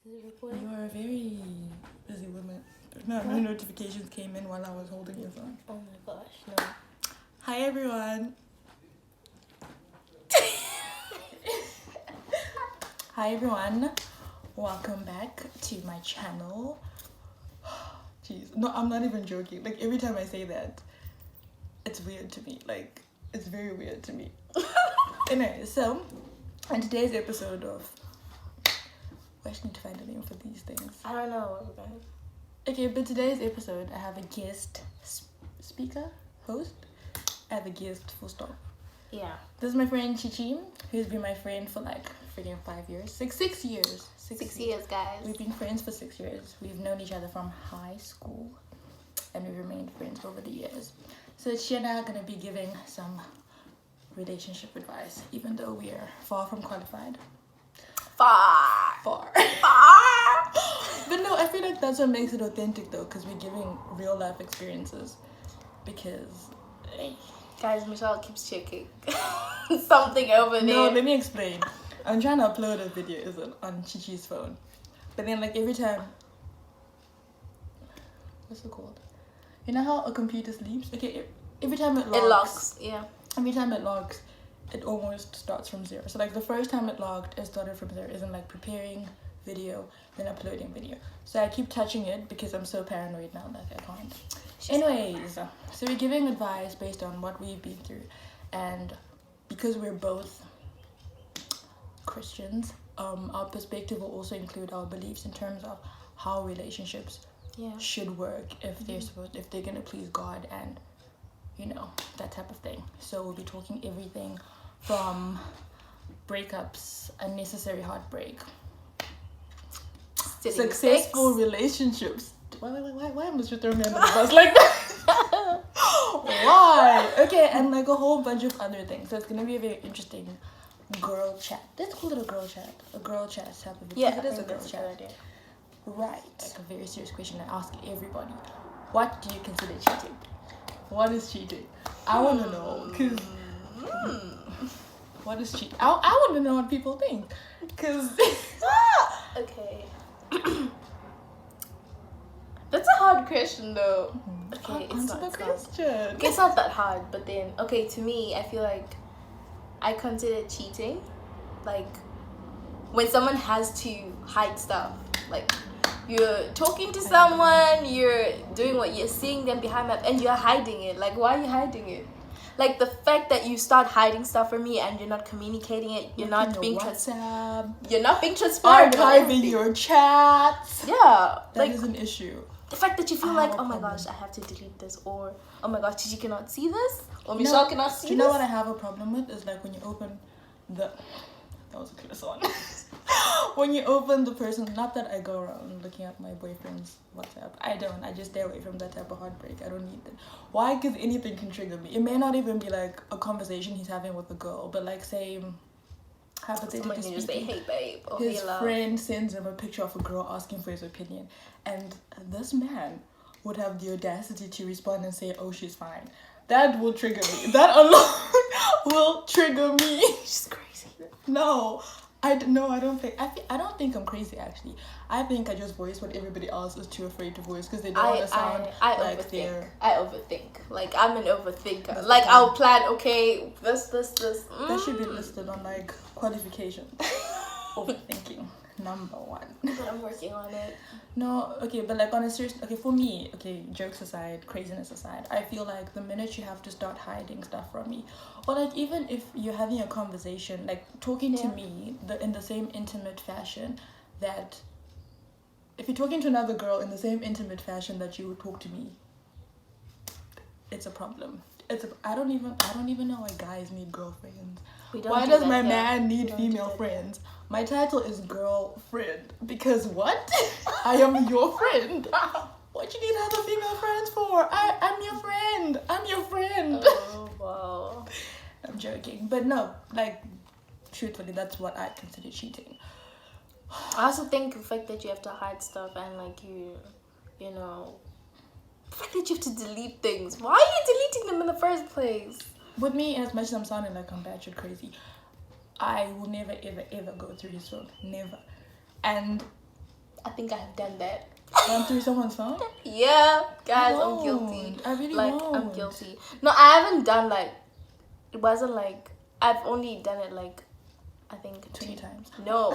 Is it recording? You are a very busy woman. No notifications came in while I was holding your phone. Oh my gosh, no. Hi everyone. Hi everyone. Welcome back to my channel. Jeez, no, I'm not even joking. Like every time I say that, it's weird to me. Like it's very weird to me. Anyway, so in today's episode of, I just need to find a name for these things. I don't know. Okay, but today's episode, I have a guest speaker, host. I have a guest, full stop. Yeah. This is my friend Chichi, who's been my friend for like freaking 5 years. 6 years. 6 years, guys. We've been friends for 6 years. We've known each other from high school, and we've remained friends over the years. So she and I are going to be giving some relationship advice, even though we are far from qualified. Far. But no, I feel like that's what makes it authentic though, because we're giving real life experiences. Because, hey. Guys, Michelle keeps checking something over there. No, let me explain. I'm trying to upload a video on Chichi's phone. But then like every time, what's it called? You know how a computer sleeps? Okay, every time it locks. Yeah. Every time it locks, it almost starts from zero. So like the first time it logged, it started from zero. Isn't like preparing video, then uploading video. So I keep touching it because I'm so paranoid now that I can't. Anyways, so we're giving advice based on what we've been through, and because we're both Christians, our perspective will also include our beliefs in terms of how relationships should work if they're gonna please God and that type of thing. So we'll be talking everything from breakups, unnecessary heartbreak, successful relationships. Why must you throw me under the bus like that? Why? Okay, and like a whole bunch of other things. So it's gonna be a very interesting girl chat. Let's call it a girl chat. A girl chat type of video. Yeah, it is a girl chat. Right. Like a very serious question I ask everybody. What do you consider cheating? What is cheating? I want to know, because what is cheating? I want to know what people think, because okay. That's a hard question though. Okay, it's not that hard, but then okay, to me, I feel like I consider cheating like when someone has to hide stuff. Like you're talking to someone, you're doing what you're seeing them behind my and you're hiding it. Like why are you hiding it? Like the fact that you start hiding stuff from me and you're not communicating it, you're not being transparent. You're not being transparent. Archiving your chats. Yeah, that is an issue. The fact that you feel like, oh my gosh, I have to delete this, or oh my gosh, Gigi cannot see this, or Michelle cannot see this. Do you know what I have a problem with? Is like when you open that was a close one. When you open the person, not that I go around looking at my boyfriend's WhatsApp. I don't. I just stay away from that type of heartbreak. I don't need that. Why? Because anything can trigger me. It may not even be like a conversation he's having with a girl, but like say, hypothetically speaking, say, hey babe, or his hey love. friend sends him a picture of a girl asking for his opinion, and this man would have the audacity to respond and say, oh, she's fine. That will trigger me. That alone will trigger me. She's crazy. No, I don't think I'm crazy actually. I think I just voice what everybody else is too afraid to voice because they don't want to sound like they're. I overthink. Like I'm an overthinker. Like I'll plan. Okay, this. That should be listed on like qualifications. Overthinking, number 1. But I'm working on it. No, okay, but like on a serious, okay, for me, okay, jokes aside, craziness aside, I feel like the minute you have to start hiding stuff from me, or like even if you're having a conversation, like talking to me in the same intimate fashion that, if you're talking to another girl in the same intimate fashion that you would talk to me, it's a problem. I don't even know why guys need girlfriends. Why does my man need female friends? My title is girlfriend because what? I am your friend. What you need other female friends for? I'm your friend. I'm your friend. Oh wow. I'm joking, but no, like truthfully, that's what I consider cheating. I also think the fact that you have to hide stuff and like you know, the fact that you have to delete things. Why are you deleting them in the first place? With me, as much as I'm sounding like I'm batshit crazy, I will never ever ever go through his phone. Never. And I think I have done that. Run through someone's phone? Yeah, guys, I'm guilty. I really like won't. I'm guilty. No, I haven't done like. It wasn't like I've only done it like, I think 20 times. No,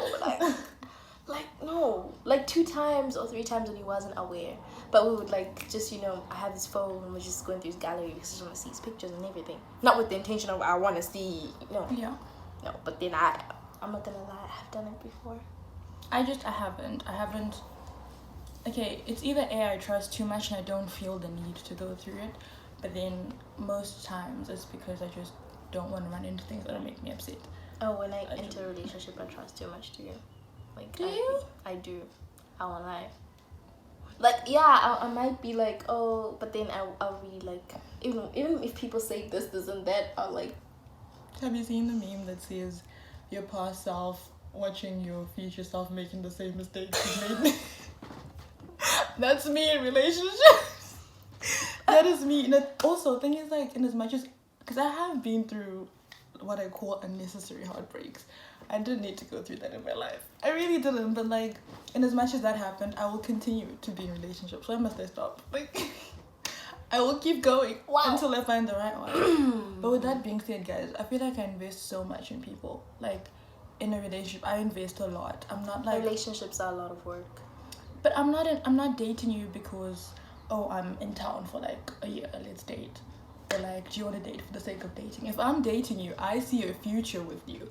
like 2 times or 3 times when he wasn't aware. But we would like just I have this phone and we're just going through his gallery because I just want to see his pictures and everything. Not with the intention of I want to see. Yeah. No, but then I'm not gonna lie, I've done it before. I haven't. Okay, it's either I trust too much and I don't feel the need to go through it, but then most times it's because I just don't want to run into things that'll make me upset. Oh, when I enter a relationship, I trust too much to you. Like, do you? I do. I won't lie. Like, yeah, I might be like, oh, but then I'll be like, even if people say this and that, I'll like. Have you seen the meme that says your past self watching your future self making the same mistakes you made? That's me in relationships. That is me. And also, thing is, like, in as much as, because I have been through what I call unnecessary heartbreaks. I didn't need to go through that in my life. I really didn't. But like, in as much as that happened, I will continue to be in relationships. Why must I stop? Like, I will keep going until I find the right one. But with that being said, guys, I feel like I invest so much in people. Like, in a relationship, I invest a lot. I'm not like, relationships are a lot of work. But I'm not dating you because, oh, I'm in town for like a year, let's date. Or like, do you want to date for the sake of dating? If I'm dating you, I see a future with you.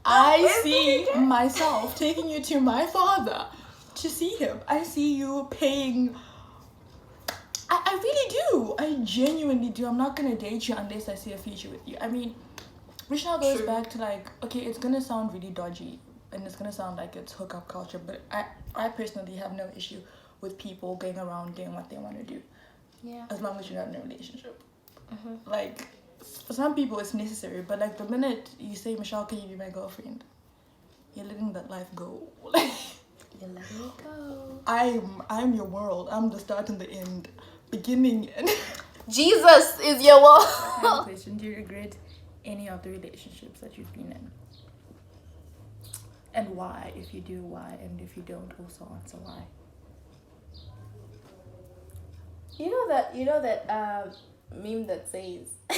I see myself taking you to my father to see him. I see you paying. I really do. I genuinely do. I'm not gonna date you unless I see a future with you. I mean, which now goes back to like, okay, it's gonna sound really dodgy and it's gonna sound like it's hookup culture, but I personally have no issue with people going around doing what they want to do. Yeah. As long as you're not in a relationship. Like, for some people it's necessary, but like the minute you say, Michelle, can you be my girlfriend? You're letting that life go. You're letting it go. I'm your world. I'm the start and the end. Beginning and Jesus is your world. I have a question. Do you regret any of the relationships that you've been in? And why? If you do, why? And if you don't, also answer why. You know that meme that says I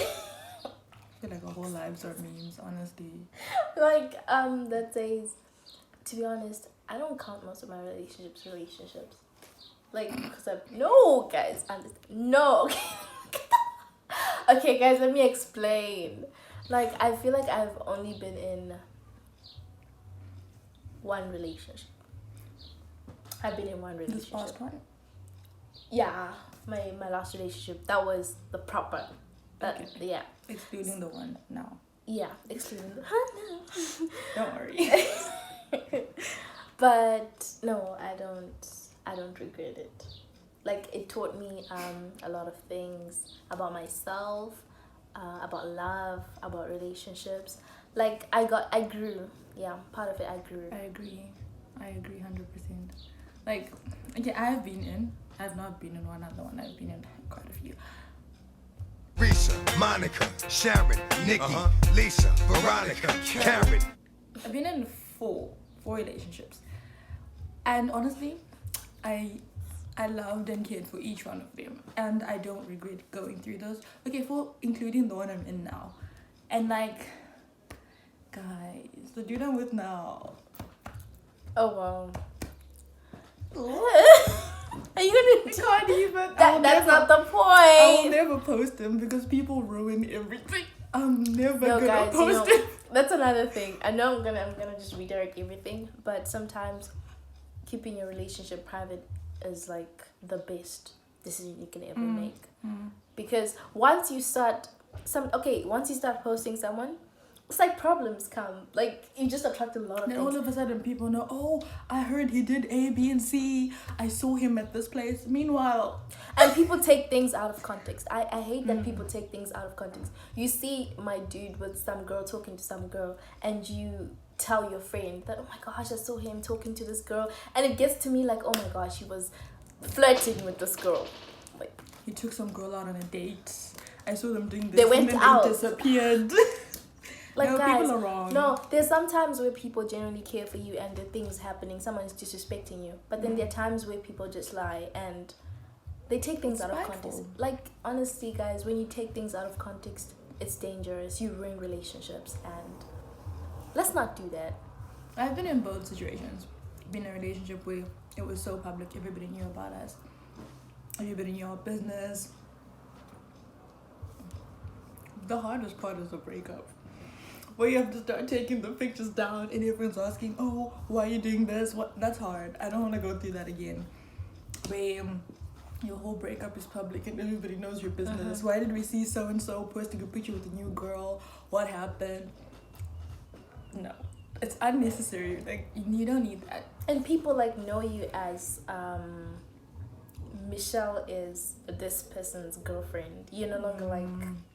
feel like our whole lives are memes, honestly. like that says, to be honest, I don't count most of my relationships. Like, because no, guys, no. Okay, guys, let me explain. Like, I feel like I've only been in one relationship. I've been in one relationship. This past one? Yeah, my last relationship. That was the proper. That okay. Yeah. Excluding the one now. Yeah, excluding the one now. Don't worry. But no, I don't regret it. Like, it taught me a lot of things about myself, about love, about relationships. Like, I grew. Yeah, part of it I grew. I agree 100%. Like, okay, I've not been in one other one. I've been in quite a few. Risa, Monica, Sharon, Nikki, Lisa, Veronica, Karen. I've been in four relationships. And honestly, I loved and cared for each one of them. And I don't regret going through those. Okay, for including the one I'm in now. And like, guys, the dude I'm with now. Oh, wow. Are you gonna can't even. That's not the point. I will never post him because people ruin everything. I'm never gonna post him. That's another thing. I know I'm gonna just redirect everything, but sometimes keeping your relationship private is like the best decision you can ever make. Because once you start posting someone, it's like problems come. Like, you just attract a lot of things. All of a sudden people know, oh, I heard he did A, B, and C. I saw him at this place. Meanwhile... And people take things out of context. I hate that people take things out of context. You see my dude with some girl talking to some girl, and you tell your friend that, oh my gosh, I saw him talking to this girl. And it gets to me like, oh my gosh, he was flirting with this girl. Like, he took some girl out on a date. I saw them doing this. They went out. They disappeared. Like, no, guys, people are wrong. no, there's some times where people genuinely care for you and the things happening, someone is disrespecting you. But then there are times where people just lie and they take things out of context. Like, honestly, guys, when you take things out of context, it's dangerous. You ruin relationships, and let's not do that. I've been in both situations. Been in a relationship where it was so public, everybody knew about us. Everybody knew our business. The hardest part is the breakup. Where you have to start taking the pictures down and everyone's asking, oh, why are you doing this? What? That's hard. I don't want to go through that again. Where your whole breakup is public and everybody knows your business. Why did we see so-and-so posting a picture with a new girl? What happened? No. It's unnecessary. Like, you don't need that. And people, like, know you as Michelle is this person's girlfriend. You're no longer like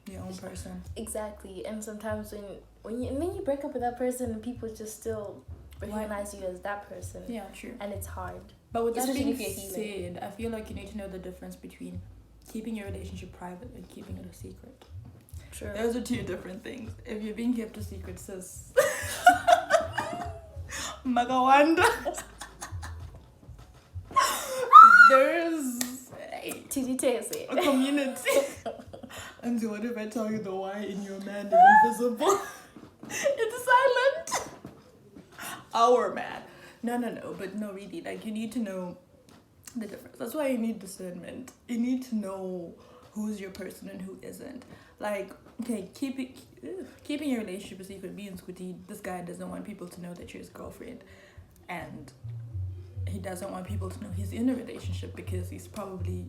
your own person. Exactly. And sometimes when you break up with that person and people just still recognize you as that person. Yeah, true. And it's hard. But with that being said, I feel like you need to know the difference between keeping your relationship private and keeping it a secret. True. Those are two different things. If you're being kept a secret, sis. Magawanda. There's a community. And so what if I tell you the why in your man is invisible? It's silent. Our man. No, but no, really, like, you need to know the difference. That's why you need discernment. You need to know who's your person and who isn't. Like, okay, keeping your relationship a secret means this guy doesn't want people to know that you're his girlfriend, and he doesn't want people to know he's in a relationship because he's probably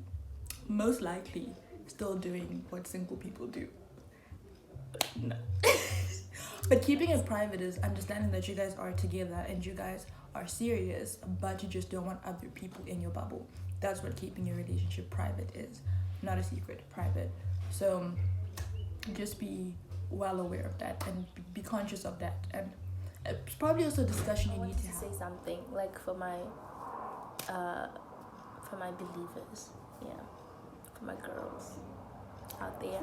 most likely still doing what single people do. No. But keeping it private is understanding that you guys are together and you guys are serious, but you just don't want other people in your bubble. That's what keeping your relationship private is. Not a secret, private. So just be well aware of that and be conscious of that. And it's probably also a discussion you need to have. Say something like for my believers, for my girls out there.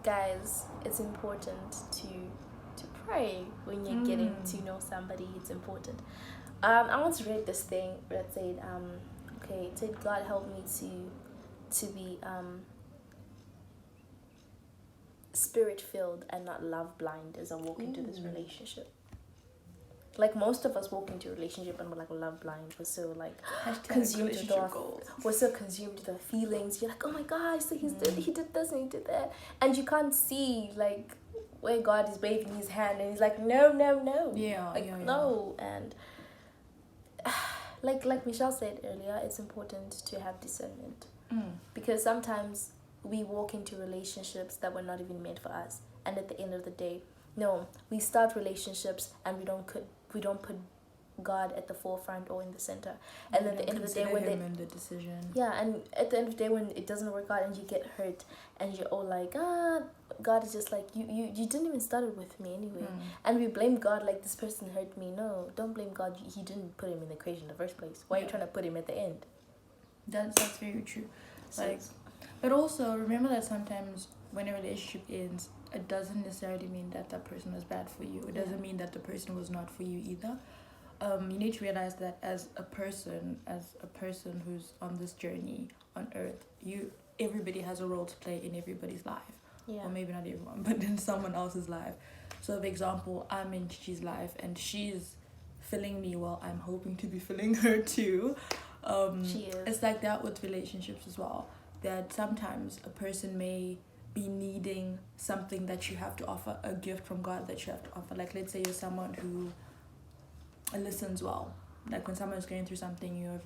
Guys, it's important to pray when you're getting to know somebody. It's important. I once read this thing that said, it said, God help me to be spirit filled and not love blind as I walk into this relationship. Like, most of us walk into a relationship and we're like love blind. We're so like consumed with the feelings. You're like, oh my gosh, so he did this and he did that, and you can't see like where God is waving his hand and he's like, no. No. And like Michelle said earlier, it's important to have discernment because sometimes we walk into relationships that were not even meant for us, and at the end of the day, we start relationships and we don't put God at the forefront or in the center, and at the end of the day when the decision, and at the end of the day when it doesn't work out and you get hurt and you're all like, God is just like, you didn't even start it with me anyway, and we blame God like this person hurt me. No, don't blame God. He didn't put him in the equation in the first place. Why are you trying to put him at the end? That's very true. Like, but also remember that sometimes when a relationship ends, it doesn't necessarily mean that person was bad for you. It doesn't mean that the person was not for you either. You need to realize that as a person who's on this journey on earth, everybody has a role to play in everybody's life. Or maybe not everyone, but in someone else's life. So for example, I'm in Chichi's life and she's filling me while I'm hoping to be filling her too. She is. It's like that with relationships as well. That sometimes a person may be needing something that you have to offer, a gift from God that you have to offer. Like, let's say you're someone who listens well. Like, when someone's going through something, you're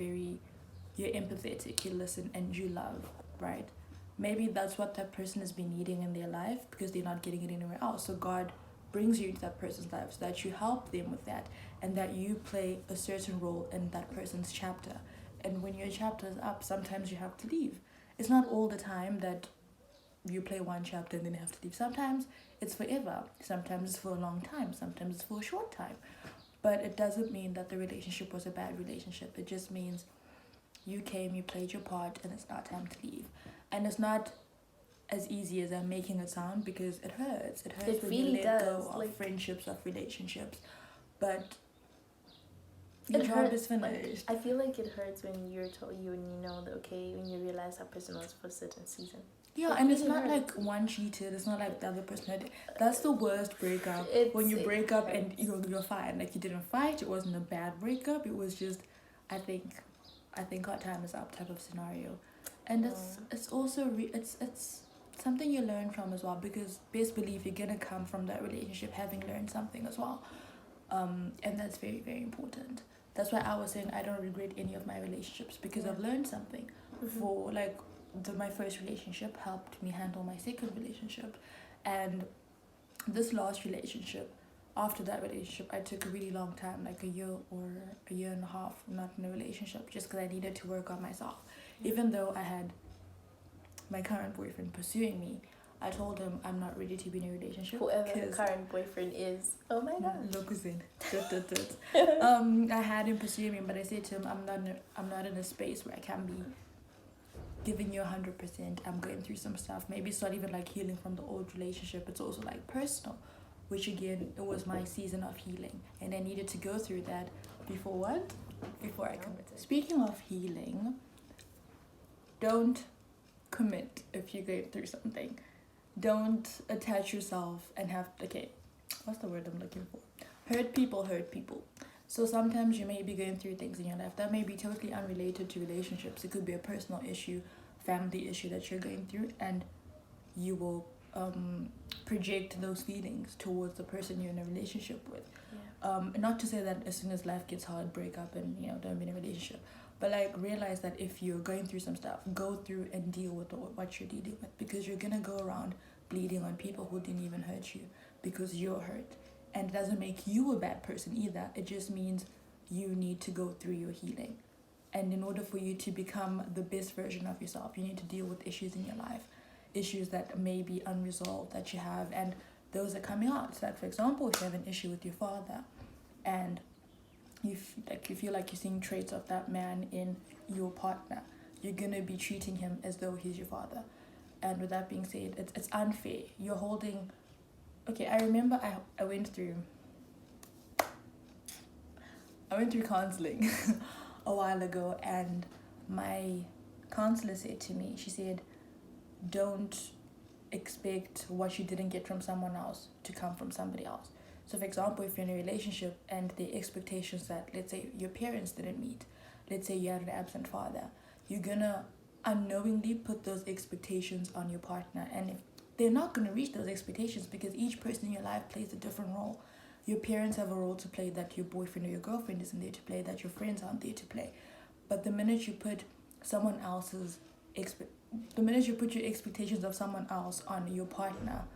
empathetic, you listen and you love, right? Maybe that's what that person has been needing in their life because they're not getting it anywhere else. So God brings you into that person's life so that you help them with that and that you play a certain role in that person's chapter. And when your chapter is up, sometimes you have to leave. It's not all the time that you play one chapter and then have to leave. Sometimes it's forever. Sometimes it's for a long time. Sometimes it's for a short time. But it doesn't mean that the relationship was a bad relationship. It just means you came, you played your part, and it's now time to leave. And it's not as easy as I'm making it sound, because it hurts. It hurts It when really you let does, go of like, friendships, of relationships. But your it job hurts, is finished. I feel like it hurts when you're told you and you know that, okay, when you realize that person was for a certain season. Yeah, It and it's really not hurts. like one cheated. It's not like the other person hurt. That's the worst breakup. When you It break up and hurts. you're fine. Like, you didn't fight. It wasn't a bad breakup. It was just, I think our time is up type of scenario. And it's also it's something you learn from as well, because best believe you're gonna come from that relationship having learned something as well. And that's very, very important. That's why I was saying I don't regret any of my relationships, because I've learned something. For like my first relationship helped me handle my second relationship, and this last relationship, after that relationship, I took a really long time, like a year or a year and a half, not in a relationship, just because I needed to work on myself. Even though I had my current boyfriend pursuing me, I told him I'm not ready to be in a relationship. Whoever the current boyfriend is. Oh my god. Look who's in. I had him pursuing me, but I said to him, I'm not in a space where I can be giving you 100%. I'm going through some stuff. Maybe it's not even like healing from the old relationship. It's also like personal, which again, it was my season of healing, and I needed to go through that before I committed. Speaking of healing, don't commit if you're going through something. Don't attach yourself and have, okay, what's the word I'm looking for? Hurt people. So sometimes you may be going through things in your life that may be totally unrelated to relationships. It could be a personal issue, family issue that you're going through, and you will project those feelings towards the person you're in a relationship with. Not to say that as soon as life gets hard, break up and don't be in a relationship, but like realize that if you're going through some stuff, go through and deal with what you're dealing with, because you're gonna go around bleeding on people who didn't even hurt you because you're hurt. And it doesn't make you a bad person either. It just means you need to go through your healing. And in order for you to become the best version of yourself, you need to deal with issues in your life, issues that may be unresolved that you have, and those are coming out. So like, for example, if you have an issue with your father and you feel like you're seeing traits of that man in your partner, you're gonna be treating him as though he's your father. And with that being said, it's unfair. You're holding... Okay, I remember I went through counseling a while ago, and my counselor said to me, she said, don't expect what you didn't get from someone else to come from somebody else. So for example, if you're in a relationship and the expectations that, let's say, your parents didn't meet, let's say you had an absent father, you're gonna unknowingly put those expectations on your partner, and if they're not going to reach those expectations, because each person in your life plays a different role. Your parents have a role to play that your boyfriend or your girlfriend isn't there to play, that your friends aren't there to play. But the minute you put your expectations of someone else on your partner,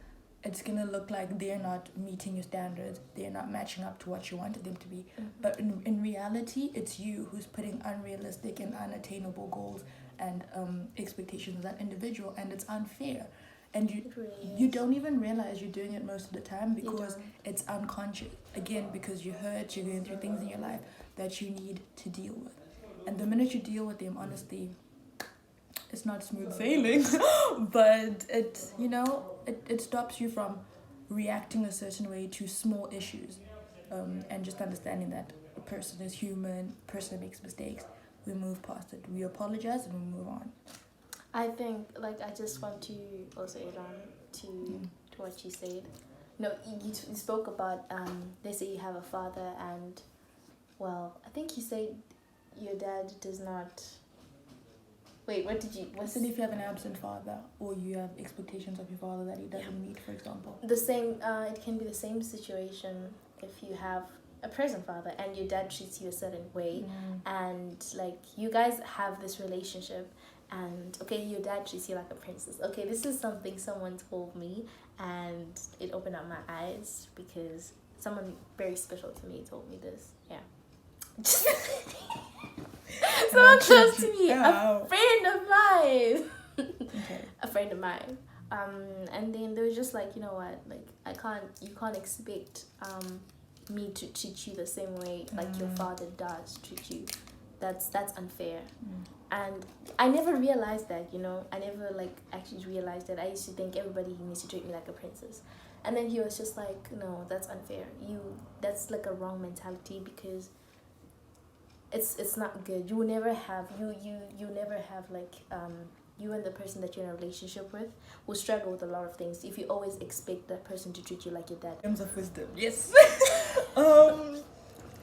it's going to look like they're not meeting your standards, they're not matching up to what you wanted them to be. But in reality, it's you who's putting unrealistic and unattainable goals and expectations of that individual, and it's unfair. And you don't even realize you're doing it most of the time, because it's unconscious. Again, because you're hurt, you're going through things in your life that you need to deal with. And the minute you deal with them, honestly, it's not smooth sailing, but it stops you from reacting a certain way to small issues, and just understanding that a person is human, a person makes mistakes. We move past it. We apologize and we move on. I think, like, I just want to also add on to what you said. No, you spoke about, they say you have a father, and, well, I think you said your dad does not... Wait, what did you... Listen, if you have an absent father, or you have expectations of your father that he doesn't meet, for example. The same, it can be the same situation if you have a present father and your dad treats you a certain way, and, like, you guys have this relationship, and okay, your dad treats you like a princess. Okay, this is something someone told me, and it opened up my eyes, because someone very special to me told me this. Someone close to me, a friend of mine. Okay. A friend of mine. And then they were just like, you know what, like, you can't expect me to treat you the same way like your father does treat you. that's unfair. And I never realized that, you know. I never like actually realized that. I used to think everybody needs to treat me like a princess. And then he was just like, no, that's unfair. That's like a wrong mentality, because it's not good. You will never have you never have like you and the person that you're in a relationship with will struggle with a lot of things if you always expect that person to treat you like your dad. Terms of wisdom, yes.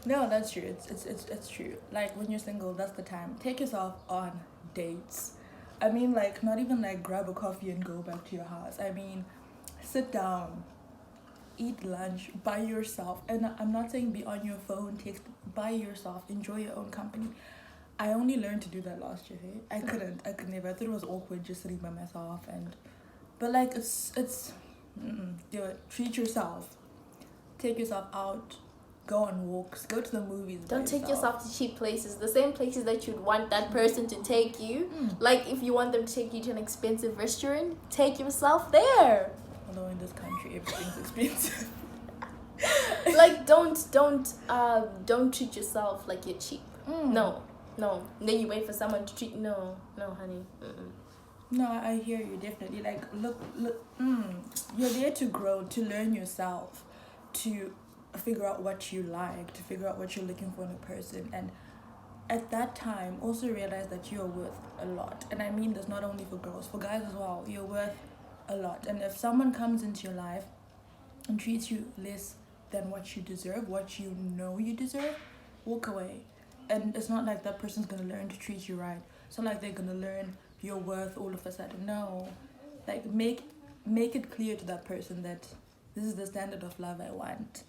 No, that's true. It's true. Like when you're single, that's the time. Take yourself on dates. I mean, like, not even like grab a coffee and go back to your house. I mean, sit down, eat lunch by yourself. And I'm not saying be on your phone, text, by yourself, enjoy your own company. I only learned to do that last year. Hey? I could never. I thought it was awkward just sitting by myself. But like do it. Treat yourself. Take yourself out. Go on walks. Go to the movies. Don't take yourself to cheap places. The same places that you'd want that person to take you. Like if you want them to take you to an expensive restaurant, take yourself there. Although in this country everything's expensive. Like don't treat yourself like you're cheap. No. And then you wait for someone to treat. No, honey. No, I hear you definitely. Like look. You're there to grow, to learn yourself, to figure out what you like, to figure out what you're looking for in a person. And at that time also realize that you're worth a lot. And I mean this not only for girls, for guys as well. You're worth a lot. And if someone comes into your life and treats you less than what you deserve, what you know you deserve, walk away. And it's not like that person's gonna learn to treat you right. It's not like they're gonna learn your worth all of a sudden. No, like make it clear to that person that this is the standard of love I want.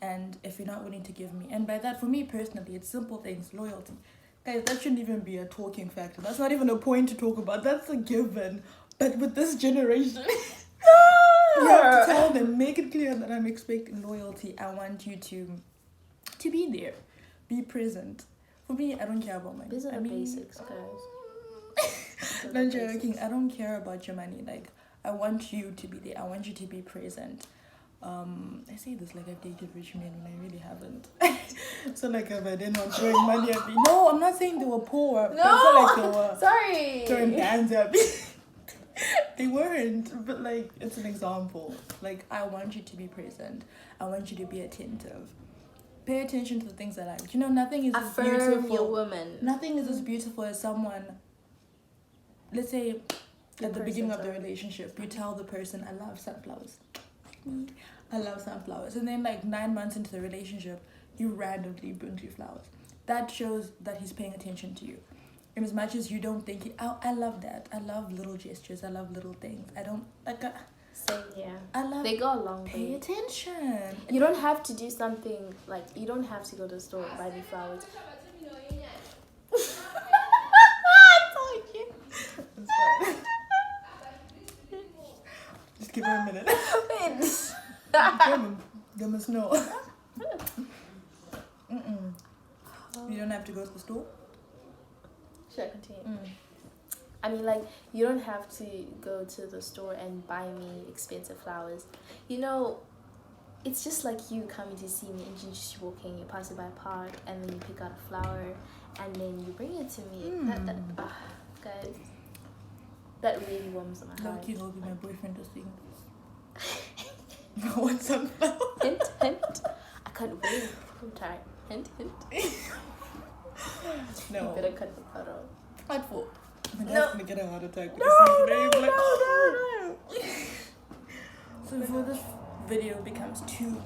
And if you're not willing to give me, and by that, for me personally, it's simple things. Loyalty, guys, that shouldn't even be a talking factor. That's not even a point to talk about. That's a given. But with this generation, you have to tell them, make it clear that I'm expecting loyalty. I want you to be there, be present. For me, I don't care about money. These are the basics, guys. No joking. I don't care about your money. Like, I want you to be there. I want you to be present. I say this like I've dated rich men when I really haven't. So like if I didn't want throwing money at me. No, I'm not saying they were poor. No, it's not like they were sorry. throwing bands at me. They weren't, but like it's an example. Like I want you to be present. I want you to be attentive. Pay attention to the things I like. You know, nothing is as beautiful. Your woman. Nothing is as beautiful as someone. Let's say at the beginning of the relationship, you tell the person, "I love sunflowers." I love sunflowers. And then like 9 months into the relationship, you randomly bring you flowers. That shows that he's paying attention to you. And as much as you don't think I love that. I love little gestures. I love little things. I don't like same here. I love they go a long way. Pay attention. You don't have to do something like you don't have to go to the store and buy me flowers. Just give her a minute. Give him a snow. You don't have to go to the store? Should I continue? I mean, like, you don't have to go to the store and buy me expensive flowers. You know, it's just like you coming to see me and you just walking, you pass by a park, and then you pick out a flower, and then you bring it to me. Guys, that really warms my heart. Lucky will be my boyfriend to sing this. I want some flowers. Hint, hint. I can't wait. I'm tired. Hint, hint. No. You better cut the photo. What for? My dad's gonna get a heart attack. No. So before this video becomes too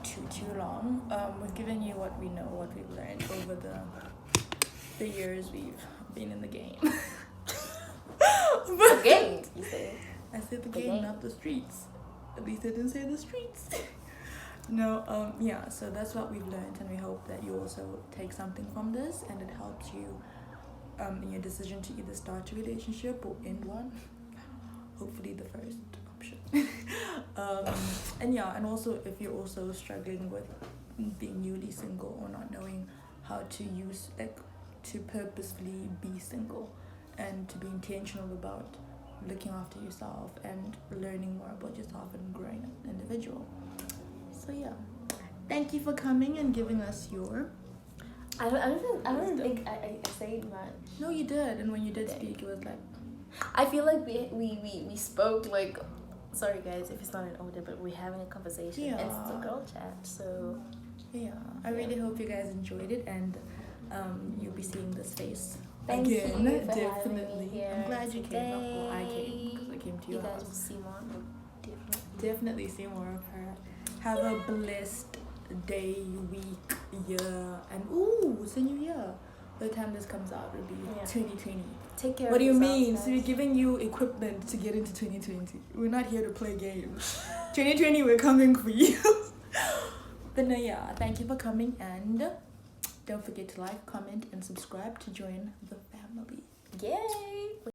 long, we've given you what we know, what we've learned over the years we've been in the game. The game, you say? I said the game, not the streets. At least I didn't say the streets. No, yeah, so that's what we've learned, and we hope that you also take something from this and it helps you in your decision to either start a relationship or end one. Hopefully the first option. And yeah, and also if you're also struggling with being newly single or not knowing how to use, like, to purposefully be single and to be intentional about looking after yourself and learning more about yourself and growing as an individual. So yeah, thank you for coming and giving us your I don't think I said much. No, you did, and when you did speak, it was like. I feel like we spoke like. Sorry guys, if it's not an audio, but we're having a conversation. Yeah. And it's a girl chat, so. Yeah, I really hope you guys enjoyed it, and you'll be seeing this face Thank again. you for Definitely. having me here. I'm glad you came. Today. Well, I came because I came to your You guys house. will see more. Definitely see more of her. Have a blessed day, week, year, and it's a new year. By the time this comes out, it'll be 2020. Take care. What of do you yourselves, mean? guys. So we're giving you equipment to get into 2020. We're not here to play games. 2020, we're coming for you. But no, yeah, thank you for coming, and don't forget to like, comment, and subscribe to join the family. Yay!